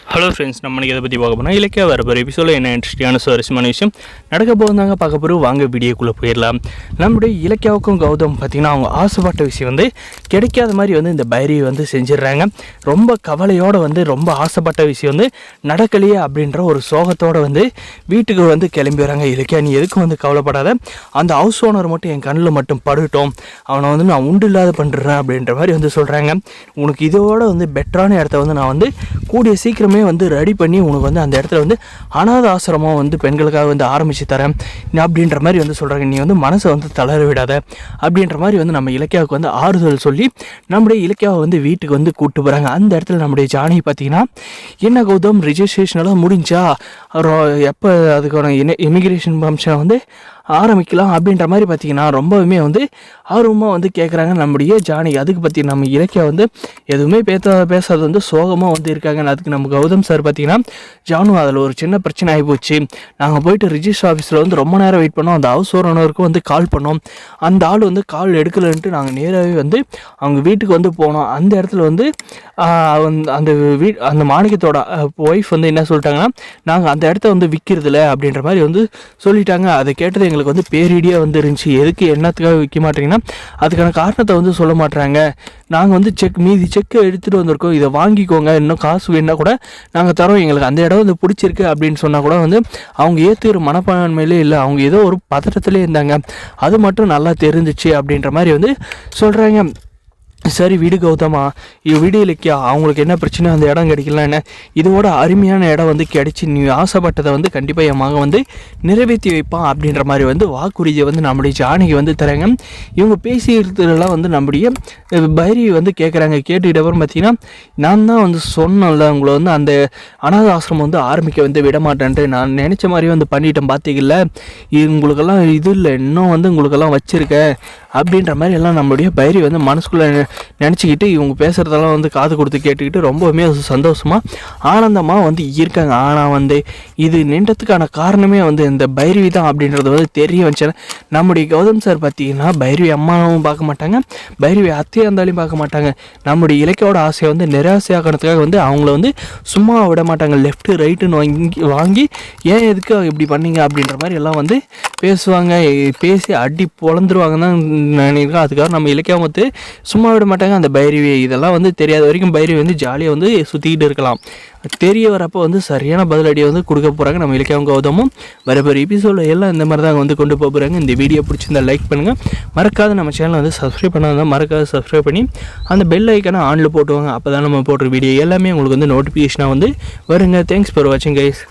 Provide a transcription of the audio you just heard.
Hello friends, நம்ம இதை பற்றி பார்க்க போனால் இலக்கிய வரப்போகிற எபிசோடில் என்ன இன்ட்ரெஸ்டிங்கான சுவாரஸ்யமான விஷயம் நடக்க போகுதாங்க பார்க்க போகிறோம். வாங்க வீடியோக்குள்ளே போயிடலாம். நம்முடைய இலக்கியாவுக்கும் கௌதம் பார்த்திங்கன்னா அவங்க ஆசைப்பட்ட விஷயம் வந்து கிடைக்காத மாதிரி வந்து இந்த பைரவி வந்து செஞ்சிடுறாங்க. ரொம்ப கவலையோடு வந்து ரொம்ப ஆசைப்பட்ட விஷயம் வந்து நடக்கலையே அப்படின்ற ஒரு சோகத்தோடு வந்து வீட்டுக்கு வந்து கிளம்பி வராங்க. இலக்கியா, நீ எதுக்கும் வந்து கவலைப்படாத, அந்த ஹவுஸ் ஓனர் மட்டும் என் கண்ணில் மட்டும் படுட்டோம், அவனை வந்து நான் உண்டு இல்லாத பண்ணுறேன் அப்படின்ற மாதிரி வந்து சொல்கிறாங்க. உனக்கு இதோட வந்து பெட்டரான இடத்த வந்து நான் வந்து கூடிய சீக்கிரமே வந்து ரெடி பண்ணி உனக்கு வந்து அந்த இடத்துல வந்து அனாத ஆசிரமம் வந்து பெண்களுக்காக வந்து ஆரம்பித்து தரேன் அப்படின்ற மாதிரி வந்து சொல்கிறாங்க. நீ வந்து மனசை வந்து தளர விடாத அப்படின்ற மாதிரி வந்து நம்ம இலக்கியாவுக்கு வந்து ஆறுதல் சொல்லி நம்முடைய இலக்கியாவை வந்து வீட்டுக்கு வந்து கூப்பிட்டு போகிறாங்க. அந்த இடத்துல நம்முடைய ஜானி பார்த்திங்கன்னா, என்ன கௌதம் ரிஜிஸ்ட்ரேஷனெல்லாம் முடிஞ்சா, எப்போ அதுக்கான இமிக்ரேஷன் ஃபங்க்ஷனை வந்து ஆரம்பிக்கலாம் அப்படின்ற மாதிரி பார்த்திங்கன்னா ரொம்பவுமே வந்து ஆர்வமாக வந்து கேட்குறாங்க நம்முடைய ஜானி. அதுக்கு பற்றி நம்ம இலக்கியா வந்து எதுவுமே பேசாது வந்து சோகமாக வந்து இருக்காங்க. அதுக்கு நம்ம கௌதம் சார் பார்த்திங்கன்னா, ஜானு அதில் ஒரு சின்ன பிரச்சனை ஆகிப்போச்சு, நாங்கள் போயிட்டு ரிஜிஸ்டர் ஆஃபீஸில் வந்து ரொம்ப நேரம் வெயிட் பண்ணோம், அந்த ஹவுஸ் ஓனருக்கும் வந்து கால் பண்ணோம், அந்த ஆள் வந்து கால் எடுக்கலைன்ட்டு நாங்கள் நேராகவே வந்து அவங்க வீட்டுக்கு வந்து போனோம். அந்த இடத்துல வந்து அந்த மாணிக்கத்தோட ஒய்ஃப் வந்து என்ன சொல்லிட்டாங்கன்னா, நாங்கள் அந்த இடத்த வந்து விற்கிறதில்ல அப்படின்ற மாதிரி வந்து சொல்லிட்டாங்க. அதை கேட்டது எங்களுக்கு வந்து பேரிடியாக வந்து இருந்துச்சு. எதுக்கு என்னத்துக்காக விற்க மாட்டீங்கன்னா அதுக்கான காரணத்தை வந்து சொல்ல மாட்டாங்க. நாங்கள் வந்து மீதி செக்கை எடுத்துகிட்டு வந்திருக்கோம், இதை வாங்கிக்கோங்க, இன்னும் காசு வேணால் கூட நாங்கள் தரோம், எங்களுக்கு அந்த இடம் வந்து பிடிச்சிருக்கு அப்படின்னு சொன்னால் கூட வந்து அவங்க ஏற்றுக்கிற மனப்பான்மையிலே இல்லை, அவங்க ஏதோ ஒரு பதட்டத்திலே இருந்தாங்க, அது மட்டும் நல்லா தெரிஞ்சிச்சு அப்படின்ற மாதிரி வந்து சொல்கிறாங்க. சரி வீடு கௌதமா, வீடு இலக்கியா, அவங்களுக்கு என்ன பிரச்சனை, அந்த இடம் கிடைக்கலாம், என்ன இதோட அருமையான இடம் வந்து கிடைச்சி நீ ஆசைப்பட்டதை வந்து கண்டிப்பாக என் மகன் வந்து நிறைவேற்றி வைப்பான் அப்படின்ற மாதிரி வந்து வாக்குறுதியை வந்து நம்முடைய ஜானகி வந்து தராங்க. இவங்க பேசிக்கிறதுலாம் வந்து நம்முடைய பைரவி வந்து கேட்குறாங்க. கேட்டுக்கிட்ட அப்புறம் பார்த்தீங்கன்னா, நான் தான் வந்து சொன்னேன்ல உங்களை வந்து அந்த அனாத ஆசிரமம் வந்து ஆரம்பிக்க வந்து விட மாட்டேன்ட்டு, நான் நினச்ச மாதிரி வந்து பண்ணிட்டேன் பார்த்தீங்கல்ல, உங்களுக்கெல்லாம் இது இல்லை, இன்னும் வந்து உங்களுக்கெல்லாம் வச்சுருக்கேன் அப்படின்ற மாதிரி எல்லாம் நம்மளுடைய பைரவி வந்து மனசுக்குள்ளே நினச்சிக்கிட்டு இவங்க பேசுகிறதெல்லாம் வந்து காது கொடுத்து கேட்டுக்கிட்டு ரொம்பவுமே சந்தோஷமாக ஆனந்தமாக வந்து இருக்காங்க. ஆனால் வந்து இது நின்றதுக்கான காரணமே வந்து இந்த பைரவி தான் அப்படின்றது வந்து தெரிய வந்துச்சுன்னா, நம்முடைய கௌதம் சார் பார்த்திங்கன்னா பைரவி அம்மாவும் பார்க்க மாட்டாங்க, பைரவி அத்தையாக இருந்தாலும் பார்க்க மாட்டாங்க, நம்முடைய இலக்கியோட ஆசையை வந்து நிராசையாக்கிறதுக்காக வந்து அவங்கள வந்து சும்மா விட மாட்டாங்க. லெஃப்ட்டு ரைட்டுன்னு வாங்கி ஏன் எதுக்கு இப்படி பண்ணீங்க அப்படின்ற மாதிரி எல்லாம் வந்து பேசுவாங்க, பேசி அடி பொழந்துருவாங்க தான் நினைக்கிறேன். அதுக்காக நம்ம இலக்கியம் வந்து சும்மா விட மாட்டாங்க. அந்த பைரவி இதெல்லாம் வந்து தெரியாத வரைக்கும் பைரவி வந்து ஜாலியாக வந்து சுற்றிக்கிட்டு இருக்கலாம். தெரிய வரப்போ வந்து சரியான பதிலடியை வந்து கொடுக்க போகிறாங்க நம்ம இலக்கியம் கௌதமும். வரப்போகிற எபிசோடில் எல்லாம் இந்த மாதிரி தான் வந்து கொண்டு போக போகிறாங்க. இந்த வீடியோ பிடிச்சிருந்தா லைக் பண்ணுங்கள், மறக்காத நம்ம சேனலை வந்து சப்ஸ்கிரைப் பண்ணாதான் மறக்காத சப்ஸ்கிரைப் பண்ணி அந்த பெல் ஐக்கானை ஆனில் போட்டுவாங்க. அப்போ தான் நம்ம போடுற வீடியோ எல்லாமே உங்களுக்கு வந்து நோட்டிஃபிகேஷனாக வந்து வருங்க. தேங்க்ஸ் ஃபார் வாட்சிங் கைஸ்.